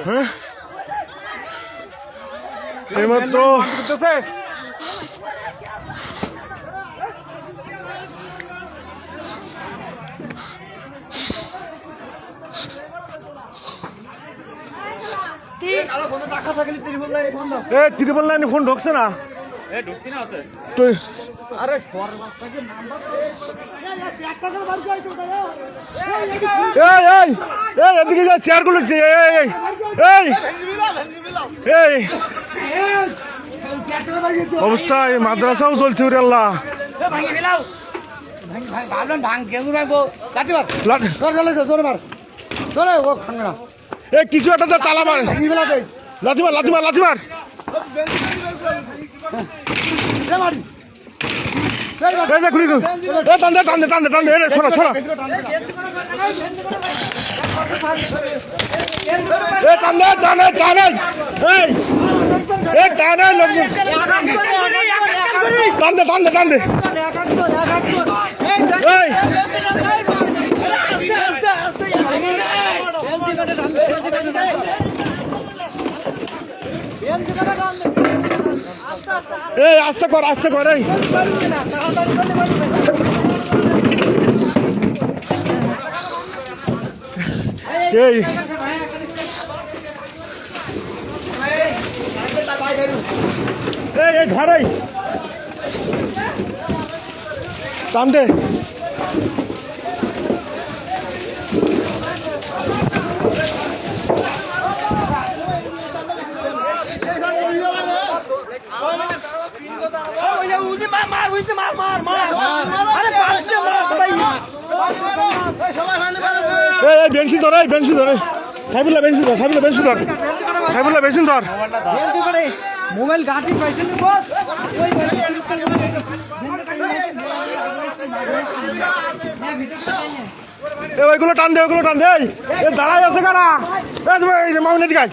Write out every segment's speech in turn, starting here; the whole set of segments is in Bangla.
হ্যাঁ এইমাত্র ত্রিপল লাইনে ফোন ঢুকছে না তুই এদিকে যা চেয়ার গুলো অবস্থা মাদ্রাসাও চলছে ওরে আল্লাহ কিছু একটা তালা মার লাথিমার লাথিমার লাথিমার টানদে টানদে টানদে টানদে শোনা শোনা টানদে টানে টানে টানে লোকজন টানদে টানদে টানদে এই আস্তে কর এই এই এই ঘরে টান দে বেঞ্চি ধর বেঞ্চি ধরে সাইবুল্লাহ বেঞ্চি ধর সাইবুল্লাহ বেঞ্চি ধর সাইবুল্লাহ বেঞ্চি ধর মোবাইল ঘাটি পাইছেন বস ওইগুলো টান দে ওইগুলো টান দে দাঁড়াই আছে কারা মামুনের দিকে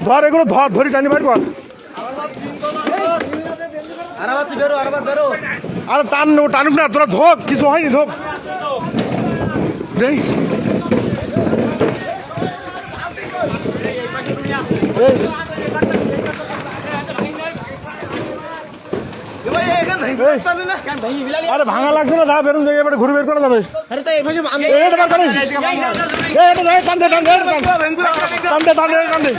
ধর এগুলো ধর ধরি টানি বাইর কর আরে টানুক না তোরা ধোক কিছু হয়নি ধোক দেই আরে ভাঙা লাগছে না বেরুন যাই এবারে ঘুরে বের করা যাবে টানদে টানদে টানদে টানদে টানদে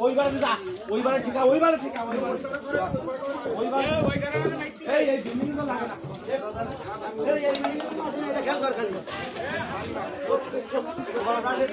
ওইবারে যা ওইবারে ঠিকা ওইবারে ঠিকা ওইবারে এই বিল্ডিং তো লাগে না এই বিল্ডিং তো আসলে এটা খেয়াল কর খালি বড় দাঁড়িয়ে